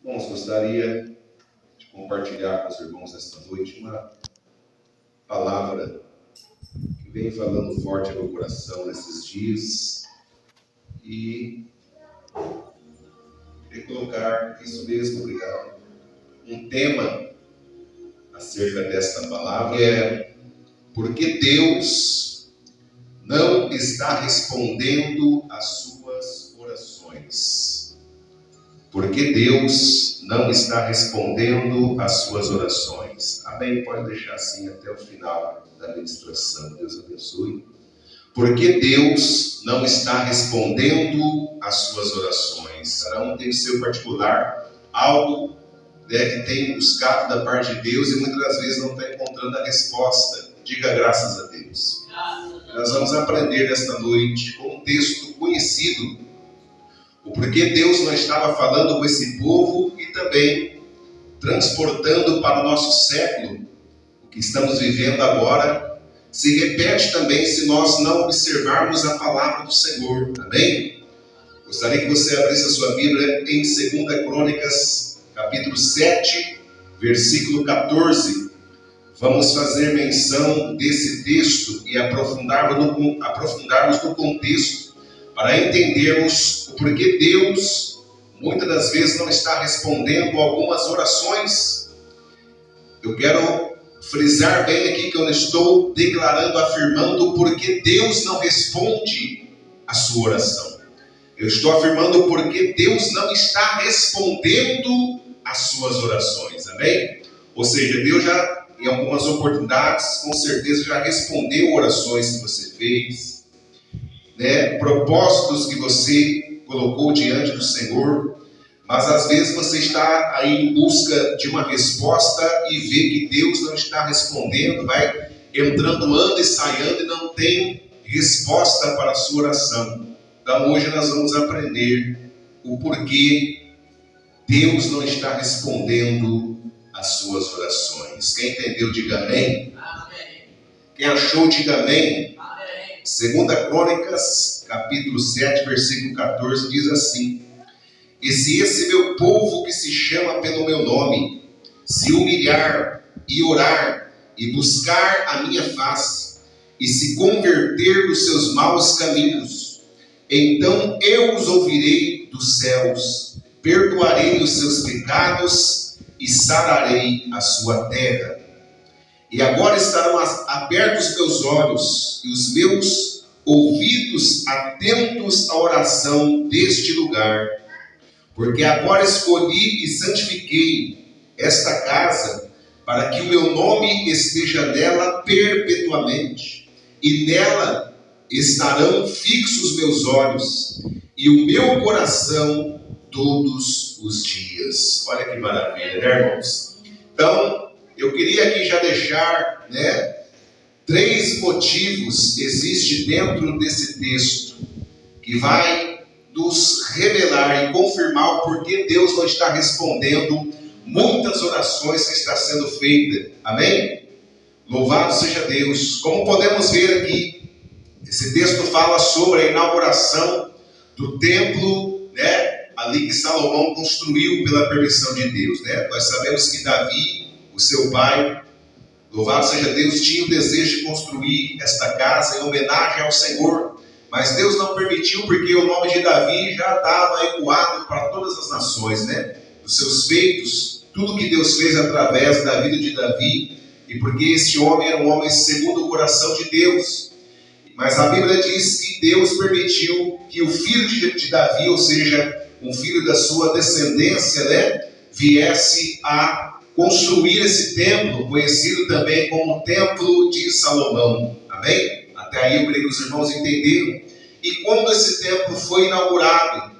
Irmãos, gostaria de compartilhar com os irmãos esta noite uma palavra que vem falando forte no meu coração nesses dias e queria colocar isso mesmo, obrigado, um tema acerca desta palavra, que é porque Deus não está respondendo às suas orações. Porque Deus não está respondendo às suas orações. Amém? Pode deixar assim até o final da ministração. Deus abençoe. Porque Deus não está respondendo às suas orações. Cada um tem o seu particular, algo que tem buscado da parte de Deus e muitas das vezes não está encontrando a resposta. Diga graças a Deus. Nós vamos aprender nesta noite com um texto conhecido, o porquê Deus não estava falando com esse povo e também transportando para o nosso século, o que estamos vivendo agora, se repete também se nós não observarmos a palavra do Senhor. Amém? Gostaria que você abrisse a sua Bíblia em 2 Crônicas, capítulo 7, versículo 14. Vamos fazer menção desse texto e aprofundarmos no contexto, para entendermos o porquê Deus muitas das vezes não está respondendo algumas orações. Eu quero frisar bem aqui que eu não estou declarando, afirmando porque Deus não responde a sua oração. Eu estou afirmando porque Deus não está respondendo às suas orações. Amém? Ou seja, Deus já, em algumas oportunidades, com certeza já respondeu orações que você fez, propósitos que você colocou diante do Senhor, mas às vezes você está aí em busca de uma resposta e vê que Deus não está respondendo, vai entrando ano e saindo e não tem resposta para a sua oração. Então hoje nós vamos aprender o porquê Deus não está respondendo às suas orações. Quem entendeu, diga amém. Amém. Quem achou, diga amém. 2 Crônicas, capítulo 7, versículo 14, diz assim: E se esse meu povo que se chama pelo meu nome, se humilhar e orar e buscar a minha face, e se converter dos seus maus caminhos, então eu os ouvirei dos céus, perdoarei os seus pecados e sararei a sua terra. E agora estarão abertos meus olhos e os meus ouvidos atentos à oração deste lugar, porque agora escolhi e santifiquei esta casa, para que o meu nome esteja nela perpetuamente, e nela estarão fixos meus olhos e o meu coração todos os dias. Olha que maravilha, né, irmãos? Então, eu queria aqui já deixar, 3 motivos existem dentro desse texto, que vai nos revelar e confirmar o porquê Deus não está respondendo muitas orações que está sendo feita. Amém? Louvado seja Deus. Como podemos ver aqui, esse texto fala sobre a inauguração do templo, ali que Salomão construiu pela permissão de Deus. Nós sabemos que Davi, o seu pai, louvado seja Deus, tinha o desejo de construir esta casa em homenagem ao Senhor, mas Deus não permitiu, porque o nome de Davi já estava ecoado para todas as nações, os seus feitos, tudo que Deus fez através da vida de Davi, e porque esse homem era um homem segundo o coração de Deus. Mas a Bíblia diz que Deus permitiu que o filho de Davi, ou seja, um filho da sua descendência, viesse a construir esse templo, conhecido também como o Templo de Salomão. Amém? Até aí eu creio que os irmãos entenderam. E quando esse templo foi inaugurado,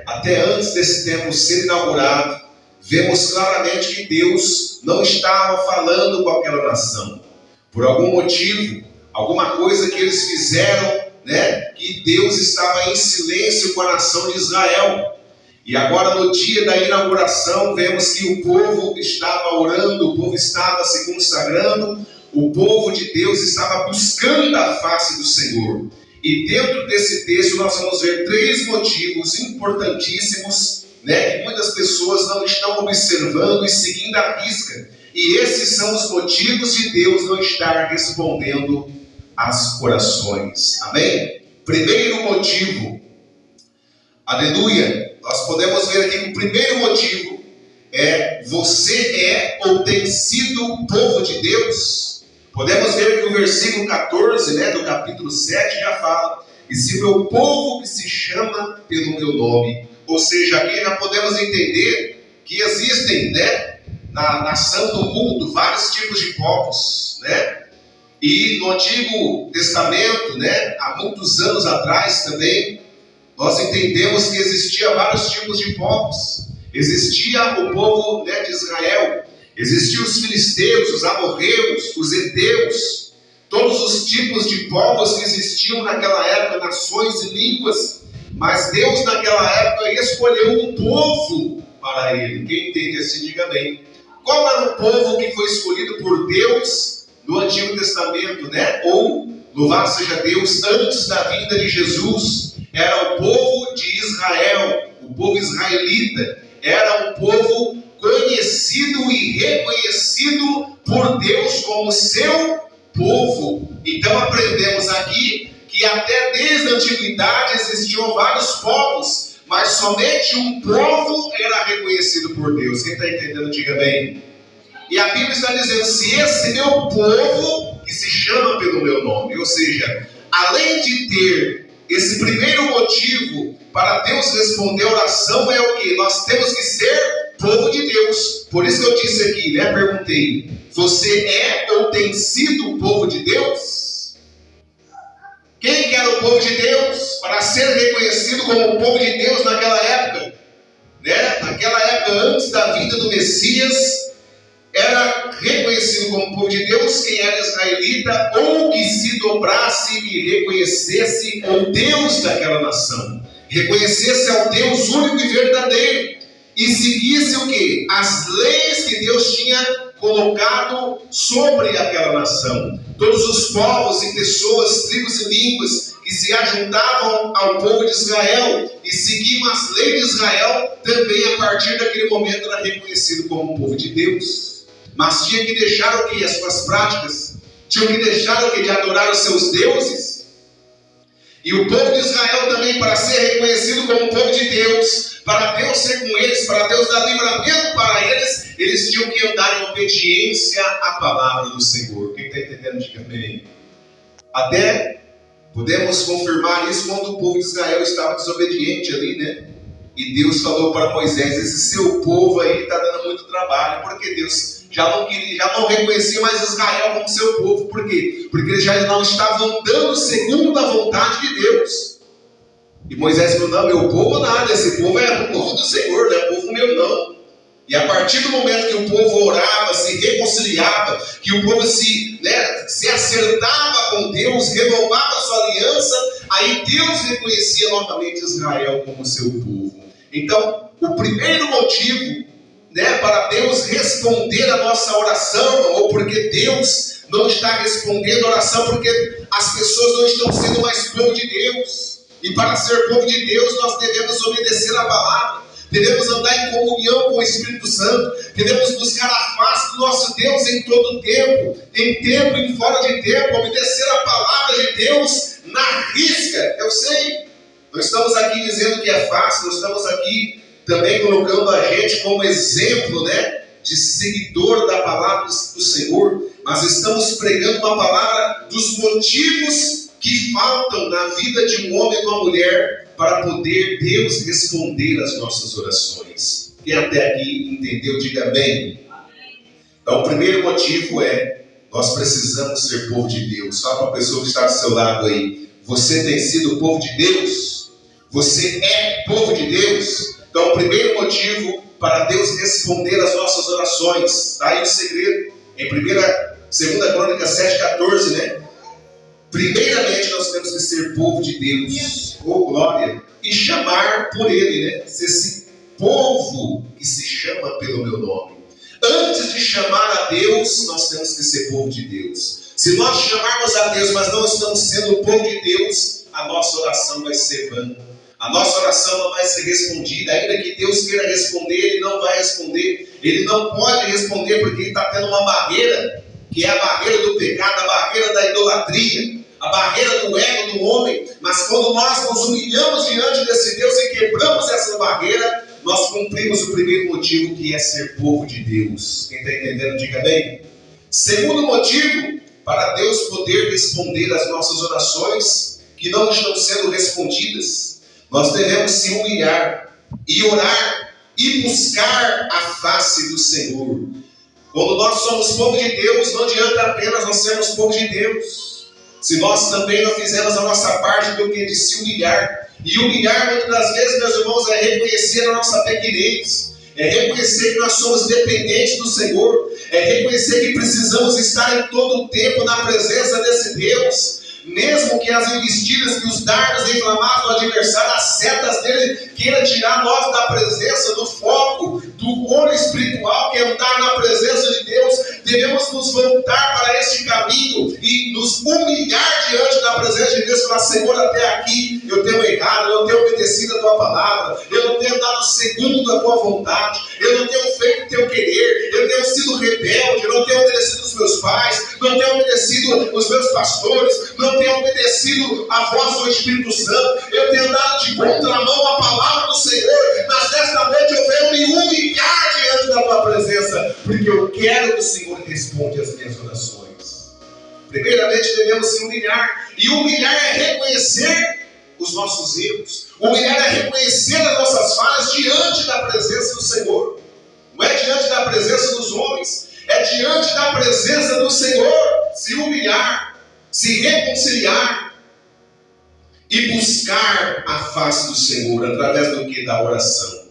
até antes desse templo ser inaugurado, vemos claramente que Deus não estava falando com aquela nação. Por algum motivo, alguma coisa que eles fizeram, que Deus estava em silêncio com a nação de Israel. E agora, no dia da inauguração, vemos que o povo estava orando, o povo estava se consagrando, o povo de Deus estava buscando a face do Senhor. E dentro desse texto nós vamos ver 3 motivos importantíssimos né, que muitas pessoas não estão observando e seguindo à risca. E esses são os motivos de Deus não estar respondendo às orações. Amém? Primeiro motivo, aleluia, nós podemos ver aqui que o primeiro motivo é: você é ou tem sido o povo de Deus. Podemos ver que o versículo 14, né, do capítulo 7 já fala: e se meu povo que se chama pelo meu nome. Ou seja, aqui já podemos entender que existem, né, na nação do mundo vários tipos de povos, né? E no Antigo Testamento, né, há muitos anos atrás também, nós entendemos que existia vários tipos de povos. Existia o povo, né, de Israel, existiam os filisteus, os amorreus, os heteus, todos os tipos de povos que existiam naquela época, nações e línguas. Mas Deus naquela época escolheu um povo para ele. Quem entende assim, diga amém. Qual era o povo que foi escolhido por Deus no Antigo Testamento, né? Ou, louvado seja Deus, antes da vinda de Jesus? Era o povo de Israel, o povo israelita. Era um povo conhecido e reconhecido por Deus como seu povo. Então aprendemos aqui que até desde a antiguidade existiam vários povos, mas somente um povo era reconhecido por Deus. Quem está entendendo, diga bem. E a Bíblia está dizendo: se esse meu povo, que se chama pelo meu nome, ou seja, além de ter esse primeiro motivo para Deus responder a oração, é o que? Nós temos que ser povo de Deus. Por isso que eu disse aqui, né? Perguntei: você é ou tem sido o povo de Deus? Quem que era o povo de Deus para ser reconhecido como o povo de Deus naquela época? Né? Naquela época, antes da vinda do Messias, era reconhecido como povo de Deus quem era israelita ou que se dobrasse e reconhecesse o Deus daquela nação. Reconhecesse ao Deus único e verdadeiro. E seguisse o quê? As leis que Deus tinha colocado sobre aquela nação. Todos os povos e pessoas, tribos e línguas que se ajuntavam ao povo de Israel e seguiam as leis de Israel, também a partir daquele momento era reconhecido como povo de Deus. Mas tinha que deixar o que? As suas práticas. Tinham que deixar o que? De adorar os seus deuses. E o povo de Israel também, para ser reconhecido como povo de Deus, para Deus ser com eles, para Deus dar livramento para eles, eles tinham que andar em obediência à palavra do Senhor. Quem está entendendo, diga amém. Até podemos confirmar isso quando o povo de Israel estava desobediente ali, né? E Deus falou para Moisés: esse seu povo aí está dando muito trabalho, porque Deus já não reconhecia mais Israel como seu povo. Por quê? Porque eles já não estavam andando segundo a vontade de Deus. E Moisés falou: não, meu povo nada, esse povo é o povo do Senhor, não é povo meu não. E a partir do momento que o povo orava, se reconciliava, que o povo se acertava com Deus, renovava a sua aliança, aí Deus reconhecia novamente Israel como seu povo. Então, o primeiro motivo, né, para Deus responder a nossa oração, ou porque Deus não está respondendo a oração, porque as pessoas não estão sendo mais povo de Deus. E para ser povo de Deus, nós devemos obedecer a palavra, devemos andar em comunhão com o Espírito Santo, devemos buscar a face do nosso Deus em todo tempo, em tempo e fora de tempo, obedecer a palavra de Deus na risca. Eu sei, não estamos aqui dizendo que é fácil, nós estamos aqui também colocando a gente como exemplo, né, de seguidor da palavra do Senhor, mas estamos pregando uma palavra dos motivos que faltam na vida de um homem e uma mulher para poder Deus responder às nossas orações. Quem até aqui entendeu, diga bem. Então, o primeiro motivo é: nós precisamos ser povo de Deus. Fala para a pessoa que está do seu lado aí: você tem sido o povo de Deus? Você é povo de Deus? Então, o primeiro motivo para Deus responder às nossas orações, está aí o segredo, em 2 Crônicas 7,14, né? Primeiramente, nós temos que ser povo de Deus, glória, e chamar por Ele, né? Ser esse povo que se chama pelo meu nome. Antes de chamar a Deus, nós temos que ser povo de Deus. Se nós chamarmos a Deus, mas não estamos sendo o povo de Deus, a nossa oração vai ser vã. A nossa oração não vai ser respondida, ainda que Deus queira responder, Ele não vai responder. Ele não pode responder porque Ele está tendo uma barreira, que é a barreira do pecado, a barreira da idolatria, a barreira do ego do homem. Mas quando nós nos humilhamos diante desse Deus e quebramos essa barreira, nós cumprimos o primeiro motivo, que é ser povo de Deus. Quem está entendendo, diga bem. Segundo motivo, para Deus poder responder às nossas orações que não estão sendo respondidas, nós devemos se humilhar e orar e buscar a face do Senhor. Quando nós somos povo de Deus, não adianta apenas nós sermos povo de Deus, se nós também não fizermos a nossa parte do que de se humilhar. E humilhar, muitas das vezes, meus irmãos, é reconhecer a nossa pequenez, é reconhecer que nós somos dependentes do Senhor, é reconhecer que precisamos estar em todo o tempo na presença desse Deus. Mesmo que as investidas, que os dardos inflamados do adversário, as setas dele queiram tirar nós da presença, do foco, do olho espiritual, que é andar na presença de Deus, devemos nos voltar para este caminho e nos humilhar diante da presença de Deus. Falar: Senhor, até aqui eu tenho errado, eu não tenho obedecido a tua palavra, eu não tenho dado segundo a tua vontade, eu não tenho feito o teu querer, eu tenho sido rebelde, eu não tenho obedecido os meus pais, não tenho obedecido os meus pastores, não tenho obedecido a voz do Espírito Santo, eu tenho dado de contramão a palavra do Senhor, mas nesta noite eu venho me humilhar diante da tua presença, porque eu quero que o Senhor responda as minhas orações. Primeiramente devemos se humilhar, e humilhar é reconhecer os nossos erros, humilhar é reconhecer as nossas falhas diante da presença do Senhor. Não é diante da presença dos homens, é diante da presença do Senhor. Se humilhar, se reconciliar e buscar a face do Senhor através do que? Da oração.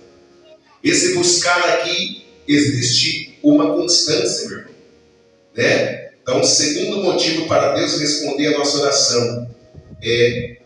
Esse buscar aqui, existe uma constância, meu irmão, né? Então, o segundo motivo para Deus responder a nossa oração é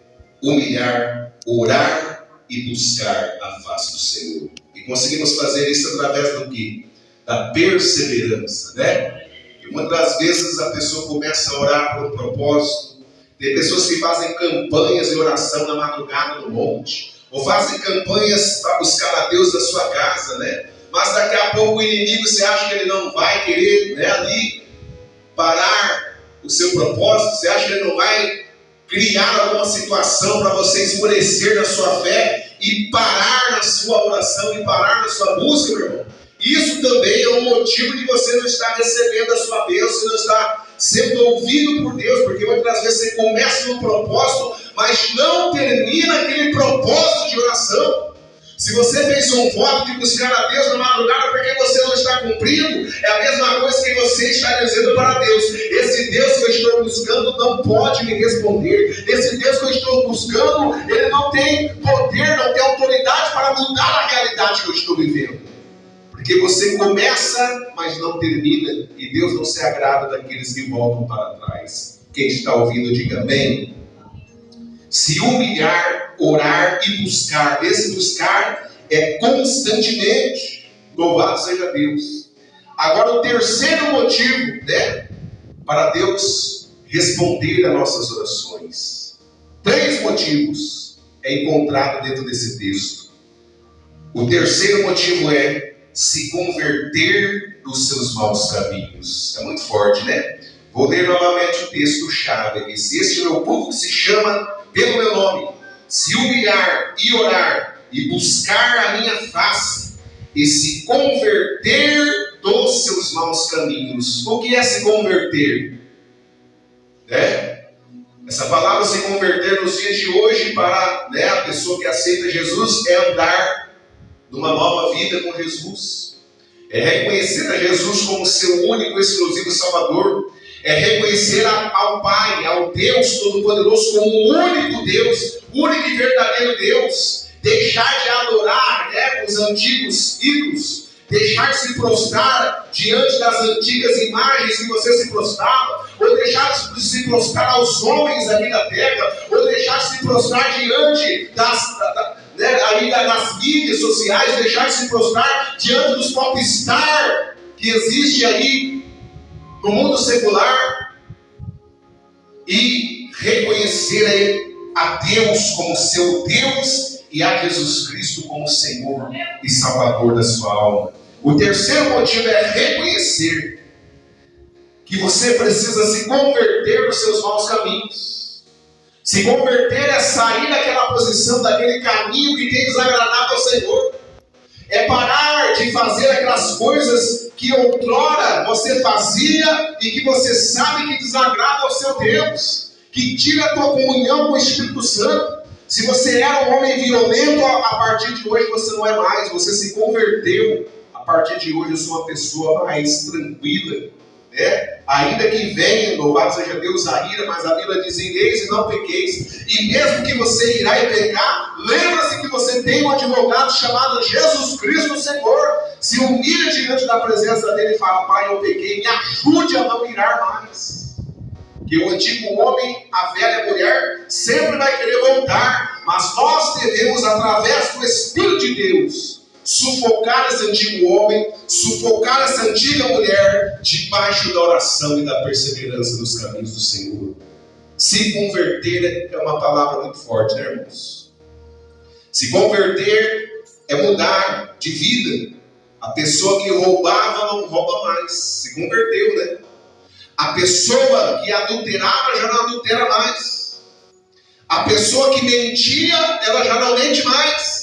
humilhar, orar e buscar a face do Senhor. E conseguimos fazer isso através do que? Da perseverança, né? E muitas das vezes a pessoa começa a orar por um propósito. Tem pessoas que fazem campanhas de oração na madrugada no monte, ou fazem campanhas para buscar a Deus na sua casa, né? Mas daqui a pouco o inimigo, você acha que ele não vai querer, né, ali parar o seu propósito? Você acha que ele não vai criar alguma situação para você esmorecer na sua fé e parar na sua oração e parar na sua busca, meu irmão? Isso também é um motivo de você não estar recebendo a sua bênção, não estar sendo ouvido por Deus, porque muitas das vezes você começa no propósito, mas não termina aquele propósito de oração. Se você fez um voto de buscar a Deus na madrugada porque você não está cumprindo, é a mesma coisa que você está dizendo para Deus: esse Deus que eu estou buscando não pode me responder, esse Deus que eu estou buscando, ele não tem poder, não tem autoridade para mudar a realidade que eu estou vivendo. Porque você começa, mas não termina, e Deus não se agrada daqueles que voltam para trás. Quem está ouvindo, diga amém. Se humilhar, orar e buscar. Esse buscar é constantemente. Louvado seja Deus. Agora, o terceiro motivo, né, para Deus responder a nossas orações. 3 motivos é encontrado dentro desse texto. O terceiro motivo é se converter dos seus maus caminhos. É muito forte, né? Vou ler novamente o texto-chave aqui. Se este meu povo que se chama pelo meu nome, se humilhar e orar e buscar a minha face e se converter dos seus maus caminhos. O que é se converter? Essa palavra se converter nos dias de hoje para, né, a pessoa que aceita Jesus é andar numa nova vida com Jesus. É reconhecer a Jesus como seu único e exclusivo Salvador. É reconhecer ao Pai, ao Deus Todo-Poderoso como o único Deus, único e verdadeiro Deus. Deixar de adorar, né, os antigos ídolos. Deixar de se prostrar diante das antigas imagens que você se prostrava. Ou deixar de se prostrar aos homens aqui da terra. Ou deixar de se prostrar diante das mídias sociais. Deixar de se prostrar diante dos popstar que existe aí no mundo secular, e reconhecer a Deus como seu Deus e a Jesus Cristo como Senhor e Salvador da sua alma. O terceiro motivo é reconhecer que você precisa se converter nos seus maus caminhos. Se converter é sair daquela posição, daquele caminho que tem desagradado ao Senhor. É parar de fazer aquelas coisas que outrora você fazia e que você sabe que desagrada ao seu Deus, que tira a tua comunhão com o Espírito Santo. Se você era um homem violento, a partir de hoje você não é mais, você se converteu. A partir de hoje eu sou uma pessoa mais tranquila, né? Ainda que venha, louvado seja Deus, a ira, mas a Bíblia diz: ireis e não pequeis. E mesmo que você irá e pecar, lembra-se que você tem um advogado chamado Jesus Cristo Senhor. Se humilha diante da presença dele e fala: Pai, eu pequei, me ajude a não irar mais. Que o antigo homem, a velha mulher, sempre vai querer voltar, mas nós devemos, através do Espírito de Deus, sufocar esse antigo homem, sufocar essa antiga mulher, debaixo da oração e da perseverança dos caminhos do Senhor. Se converter é uma palavra muito forte, né, irmãos? Se converter é mudar de vida. A pessoa que roubava não rouba mais, se converteu, né? A pessoa que adulterava já não adultera mais. A pessoa que mentia, ela já não mente mais.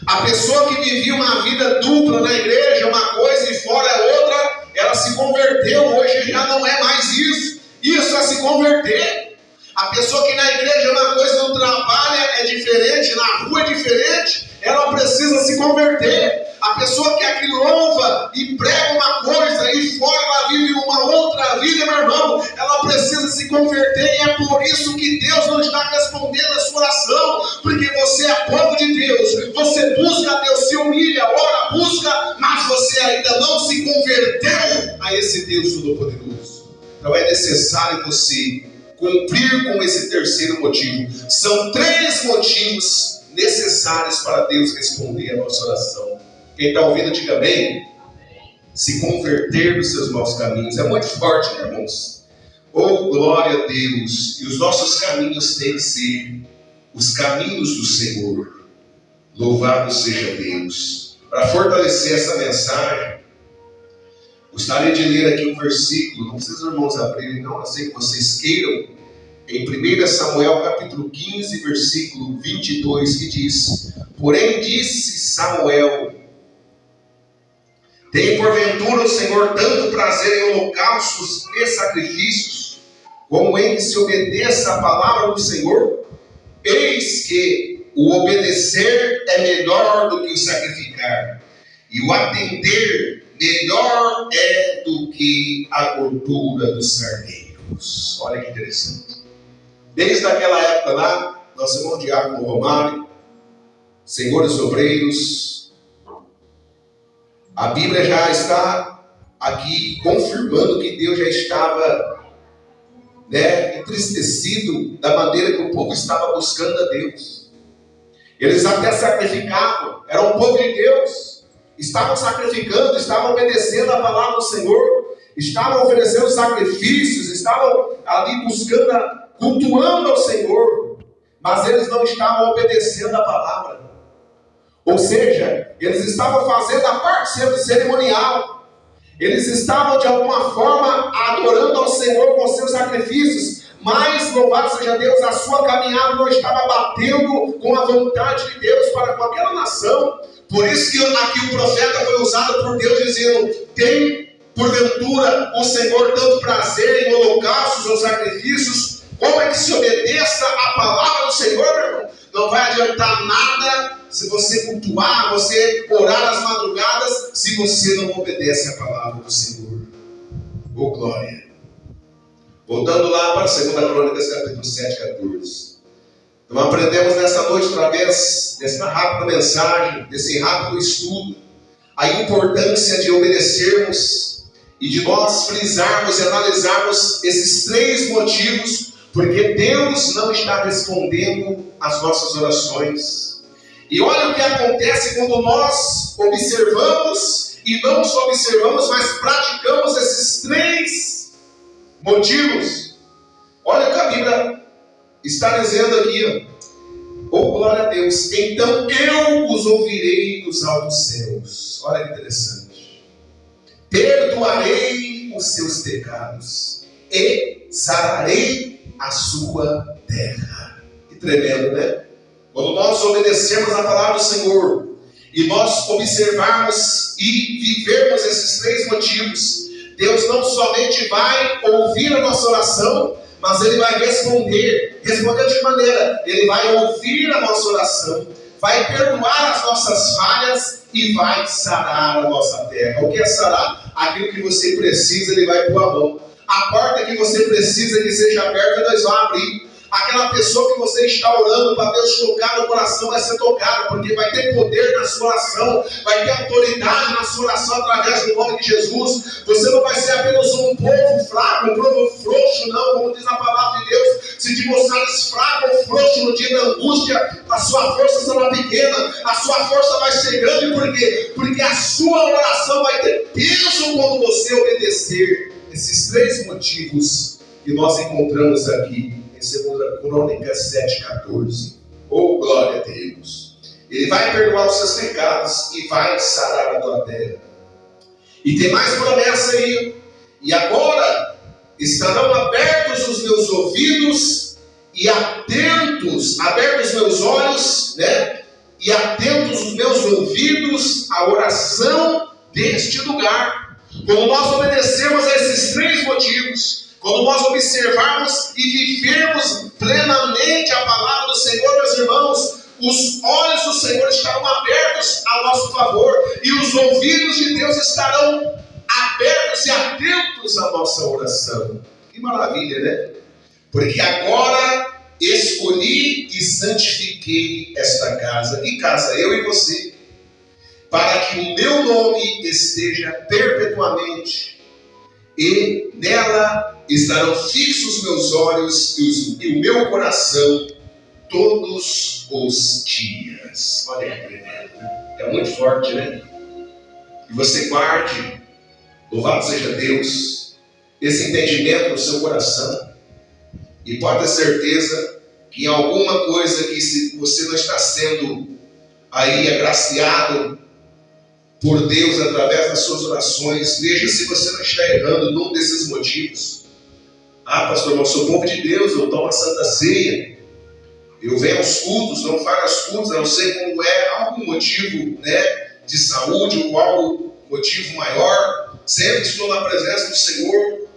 A pessoa que vivia uma vida dupla na igreja, uma coisa e fora é outra, ela se converteu, hoje já não é mais isso. Isso é se converter. A pessoa que na igreja é uma coisa, no trabalho é diferente, na rua é diferente, ela precisa se converter. A pessoa que aqui louva e prega uma coisa e fora ela vive uma outra vida, meu irmão, ela precisa se converter, e é por isso que Deus não está respondendo a sua oração, porque você é povo de Deus, você busca a Deus, se humilha, ora, busca, mas você ainda não se converteu a esse Deus Todo-Poderoso. Então é necessário você cumprir com esse terceiro motivo. São 3 motivos necessários para Deus responder a nossa oração. Quem está ouvindo, diga amém. Se converter dos seus maus caminhos. É muito forte, né, irmãos? Oh, glória a Deus. E os nossos caminhos têm que ser os caminhos do Senhor. Louvado seja Deus. Para fortalecer essa mensagem, gostaria de ler aqui um versículo. Não precisa os irmãos abrirem, não. Eu sei que vocês queiram. Em 1 Samuel, capítulo 15, versículo 22, que diz: porém disse Samuel: tem porventura o Senhor tanto prazer em holocaustos e sacrifícios, como em que se obedeça a palavra do Senhor? Eis que o obedecer é melhor do que o sacrificar, e o atender melhor é do que a gordura dos carneiros. Olha que interessante. Desde aquela época lá, nosso irmão Diácono Romário, senhores obreiros, a Bíblia já está aqui confirmando que Deus já estava, entristecido da maneira que o povo estava buscando a Deus. Eles até sacrificavam, eram um povo de Deus, estavam sacrificando, estavam obedecendo a palavra do Senhor, estavam oferecendo sacrifícios, estavam ali buscando, cultuando ao Senhor, mas eles não estavam obedecendo a palavra. Ou seja, eles estavam fazendo a parte cerimonial. Eles estavam de alguma forma adorando ao Senhor com seus sacrifícios, mas, louvado seja Deus, a sua caminhada não estava batendo com a vontade de Deus para com aquela nação. Por isso que aqui o profeta foi usado por Deus dizendo: tem porventura o Senhor tanto prazer em holocaustos ou sacrifícios, como é que se obedeça a palavra do Senhor, meu irmão? Não vai adiantar nada se você cultuar, você orar às madrugadas, se você não obedece a palavra do Senhor. Oh, glória! Voltando lá para 2 Crônicas, capítulo 7, 14. Então aprendemos nessa noite, através dessa rápida mensagem, desse rápido estudo, a importância de obedecermos e de nós frisarmos e analisarmos esses 3 motivos, porque Deus não está respondendo às nossas orações. E olha o que acontece quando nós observamos, e não só observamos, mas praticamos esses 3 motivos. Olha o que a Bíblia está dizendo aqui. O Oh, glória a Deus. Então eu os ouvirei dos altos céus. Olha que interessante. Perdoarei os seus pecados e sararei a sua terra. Que tremendo, né? Quando nós obedecemos a palavra do Senhor e nós observarmos e vivermos esses três motivos, Deus não somente vai ouvir a nossa oração, mas Ele vai responder. Responder de que maneira? Ele vai ouvir a nossa oração, vai perdoar as nossas falhas e vai sarar a nossa terra. O que é sarar? Aquilo que você precisa, Ele vai pôr a mão. A porta que você precisa que seja aberta, nós vamos abrir. Aquela pessoa que você está orando para Deus tocar no coração vai ser tocada, porque vai ter poder na sua oração, vai ter autoridade na sua oração através do nome de Jesus. Você não vai ser apenas um povo fraco, um povo frouxo, não, como diz a palavra de Deus. Se te mostrares fraco ou frouxo no dia da angústia, a sua força será pequena, a sua força vai ser grande. Por quê? Porque a sua oração vai ter peso quando você obedecer. Esses três motivos que nós encontramos aqui em 2 Crônicas 7,14. Oh, glória a Deus! Ele vai perdoar os seus pecados e vai sarar a tua terra. E tem mais promessa aí. E agora estarão abertos os meus ouvidos e abertos meus olhos, né? E atentos os meus ouvidos à oração deste lugar. Quando nós obedecemos a esses três motivos, quando nós observarmos e vivermos plenamente a palavra do Senhor, meus irmãos, os olhos do Senhor estarão abertos a nosso favor e os ouvidos de Deus estarão abertos e atentos à nossa oração. Que maravilha, né? Porque agora escolhi e santifiquei esta casa. Que casa? Eu e você. Para que o meu nome esteja perpetuamente, e nela estarão fixos os meus olhos e o meu coração todos os dias. Olha que tremendo. É muito forte, né? Que você guarde, louvado seja Deus, esse entendimento no seu coração. E pode ter certeza que em alguma coisa que se você não está sendo aí agraciado por Deus através das suas orações, veja se você não está errando num desses motivos. Ah, pastor, eu sou povo de Deus, eu tomo a Santa Ceia, eu venho aos cultos, não faço os cultos, não sei como é, algum motivo, né, de saúde ou algum motivo maior, sempre estou na presença do Senhor.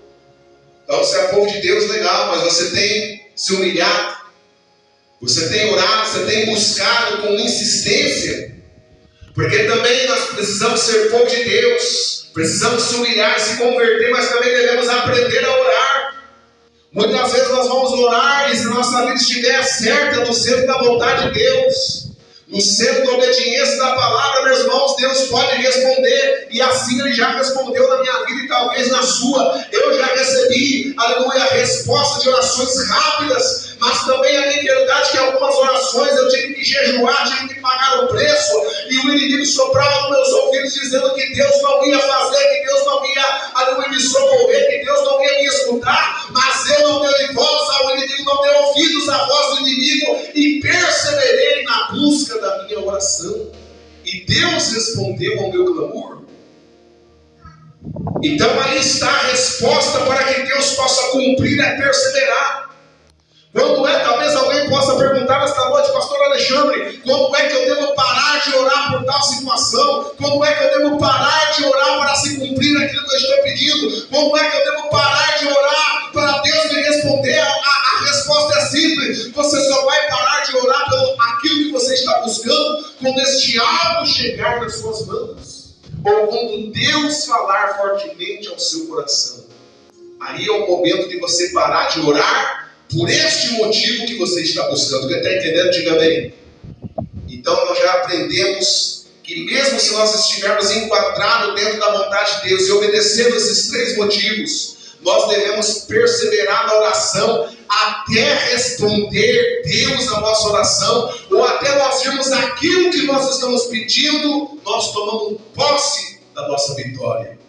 Então você é povo de Deus, legal, mas você tem se humilhado, você tem orado, você tem buscado com insistência. Porque também nós precisamos ser povo de Deus, precisamos se humilhar, se converter, mas também devemos aprender a orar. Muitas vezes nós vamos orar e se nossa vida estiver certa no centro da vontade de Deus, no centro da obediência da palavra, meus irmãos, Deus pode responder, e assim Ele já respondeu na minha vida e talvez na sua. Eu já recebi, aleluia, resposta de orações rápidas, mas também é verdade que algumas orações eu tive que jejuar, tive que pagar o preço, e o inimigo soprava nos meus ouvidos dizendo que Deus não ia fazer, que Deus não ia, aleluia, me socorrer, que Deus não ia me escutar, mas eu não dei voz ao inimigo, não dei ouvidos à voz do inimigo, e perseverei na busca da minha oração, e Deus respondeu ao meu clamor. Então aí está a resposta para que Deus possa cumprir, é perseverar. Quando é, talvez alguém possa perguntar nesta noite, pastor Alexandre, quando é que eu devo parar de orar por tal situação? Quando é que eu devo parar de orar para se cumprir aquilo que eu estou pedindo? Quando é que eu devo parar de orar para Deus me responder? A resposta é simples: você só vai parar de orar pelo aquilo que você está buscando quando este algo chegar nas suas mãos, ou quando Deus falar fortemente ao seu coração. Aí é o momento de você parar de orar por este motivo que você está buscando. Quem está entendendo, diga amém. Então nós já aprendemos que mesmo se nós estivermos enquadrados dentro da vontade de Deus e obedecendo esses três motivos, nós devemos perseverar na oração até responder Deus a nossa oração, ou até nós virmos aquilo que nós estamos pedindo, nós tomamos posse da nossa vitória,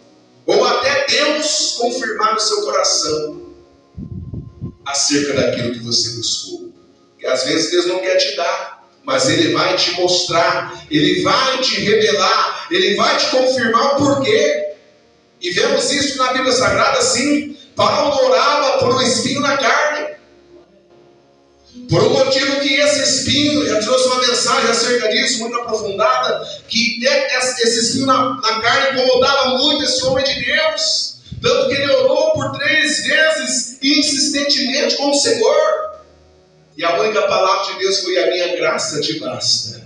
ou até Deus confirmar no seu coração acerca daquilo que você buscou. Porque às vezes Deus não quer te dar, mas Ele vai te mostrar, Ele vai te revelar, Ele vai te confirmar o porquê. E vemos isso na Bíblia Sagrada, sim. Paulo orava por um espinho na carne, por um motivo que esse espinho, já trouxe uma mensagem acerca disso, muito aprofundada, que esse espinho na carne incomodava muito esse homem de Deus, tanto que ele orou por 3 vezes insistentemente com o Senhor, e a única palavra de Deus foi: a minha graça te basta.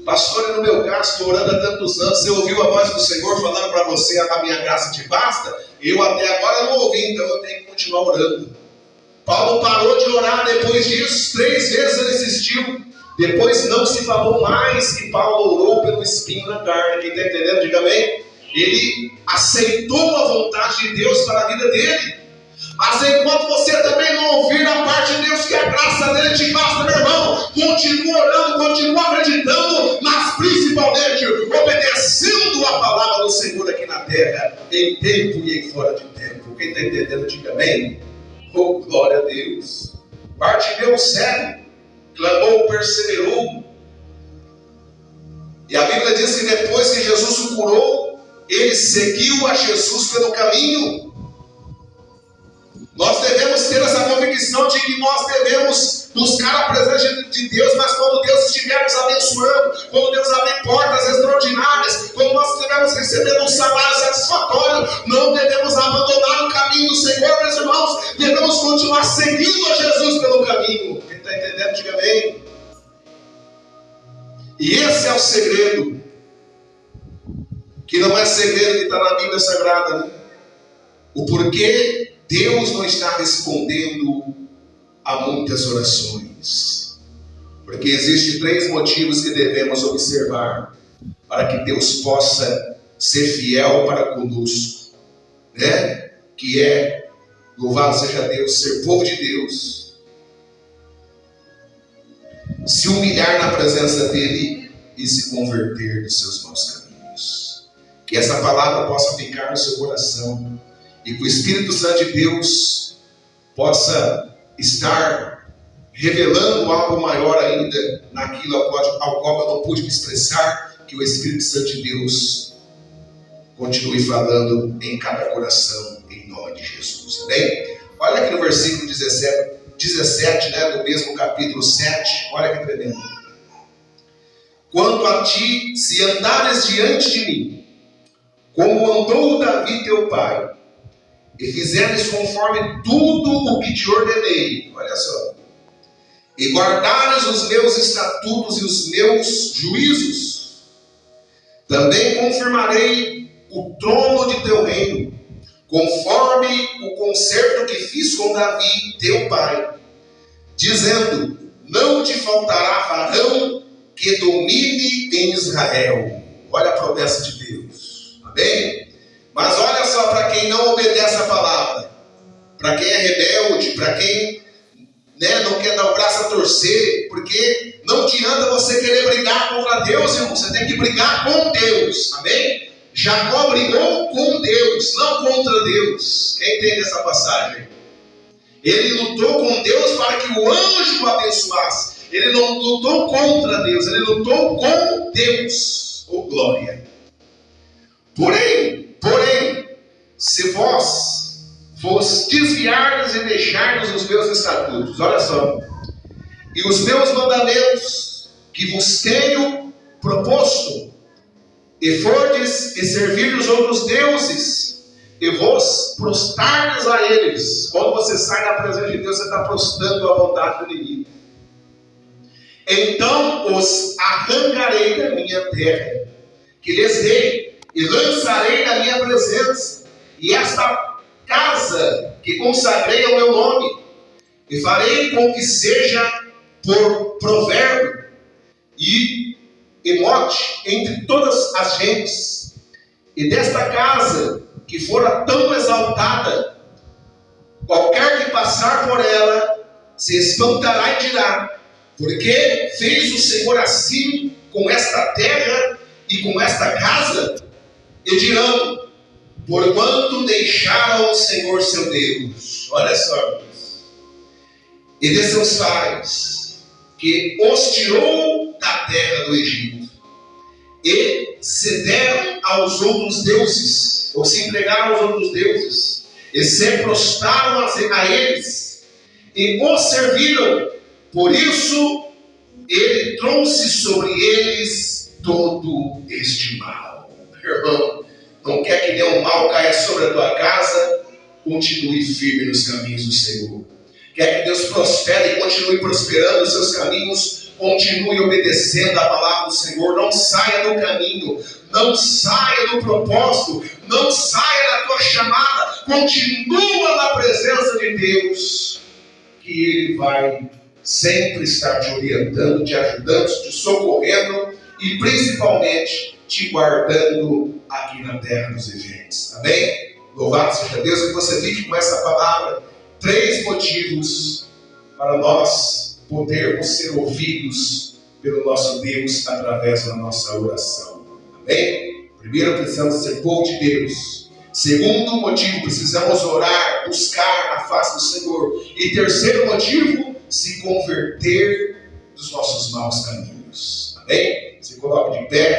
Pastor, no meu caso, estou orando há tantos anos, você ouviu a voz do Senhor falando para você: a minha graça te basta? Eu até agora não ouvi, então eu tenho que continuar orando. Paulo parou de orar depois disso, 3 vezes ele insistiu. Depois não se falou mais que Paulo orou pelo espinho na carne. Quem está entendendo, diga amém. Ele aceitou a vontade de Deus para a vida dele. Mas enquanto você também não ouvir da parte de Deus que a graça dele te basta, meu irmão, continua orando, continua acreditando, mas principalmente obedecendo a palavra do Senhor aqui na terra, em tempo e em fora de tempo. Quem está entendendo, diga amém. Oh, glória a Deus. Bartimeu cego, clamou, perseverou. E a Bíblia diz que depois que Jesus o curou, ele seguiu a Jesus pelo caminho. Nós devemos ter essa convicção de que nós devemos buscar a presença de Deus, mas quando Deus estiver nos abençoando, quando Deus abrir portas extraordinárias, quando nós estivermos recebendo um salário satisfatório, não devemos abandonar o caminho do Senhor, meus irmãos, devemos continuar seguindo a Jesus pelo caminho. Quem está entendendo, diga amém. E esse é o segredo, que não é segredo que está na Bíblia Sagrada, né? O porquê Deus não está respondendo a muitas orações. Porque existem 3 motivos que devemos observar para que Deus possa ser fiel para conosco, né? Que é, louvado seja Deus, ser povo de Deus, se humilhar na presença dEle e se converter dos seus maus caminhos. Que essa palavra possa ficar no seu coração e que o Espírito Santo de Deus possa estar revelando algo maior ainda naquilo ao qual eu não pude me expressar, que o Espírito Santo de Deus continue falando em cada coração, em nome de Jesus. Amém? Olha aqui no versículo 17, né, do mesmo capítulo 7, olha que tremendo. Quanto a ti, se andares diante de mim, como andou Davi teu pai, e fizeres conforme tudo o que te ordenei, olha só, e guardares os meus estatutos e os meus juízos, também confirmarei o trono de teu reino, conforme o concerto que fiz com Davi teu pai, dizendo: não te faltará varão que domine em Israel. Olha a promessa de Deus, amém? Mas olha só, para quem não obedece a palavra, para quem é rebelde, para quem, né, não quer dar o braço a torcer, porque não adianta você querer brigar contra Deus, irmão, você tem que brigar com Deus, amém? Jacó brigou com Deus, não contra Deus. Quem entende essa passagem? Ele lutou com Deus para que o anjo o abençoasse. Ele não lutou contra Deus, ele lutou com Deus. Oh, glória! Porém, se vós desviardes e deixardes os meus estatutos, olha só, e os meus mandamentos que vos tenho proposto, e fordes e servir os outros deuses, e vos prostardes a eles. Quando você sai da presença de Deus, você está prostrando a vontade do inimigo. Então os arrancarei da minha terra, que lhes dei, e lançarei na minha presença, e esta casa que consagrei ao meu nome, e farei com que seja por provérbio e mote entre todas as gentes. E desta casa que fora tão exaltada, qualquer que passar por ela se espantará e dirá: porque fez o Senhor assim com esta terra e com esta casa? E dirão: porquanto deixaram o Senhor seu Deus. Olha só, e de seus pais, que os tirou da terra do Egito, e se deram aos outros deuses, ou se entregaram aos outros deuses, e se prostraram a eles, e os serviram. Por isso, ele trouxe sobre eles todo este mal. Meu irmão, não quer que nenhum mal caia sobre a tua casa? Continue firme nos caminhos do Senhor. Quer que Deus prospere e continue prosperando os seus caminhos? Continue obedecendo a palavra do Senhor. Não saia do caminho, não saia do propósito, não saia da tua chamada. Continua na presença de Deus, que Ele vai sempre estar te orientando, te ajudando, te socorrendo e principalmente te guardando aqui na terra dos viventes. Amém? Louvado seja Deus, que você fique com essa palavra. 3 motivos para nós podermos ser ouvidos pelo nosso Deus através da nossa oração. Amém? Primeiro, precisamos ser povo de Deus. Segundo motivo, precisamos orar, buscar a face do Senhor. E terceiro motivo, se converter dos nossos maus caminhos. Amém? Se coloque de pé.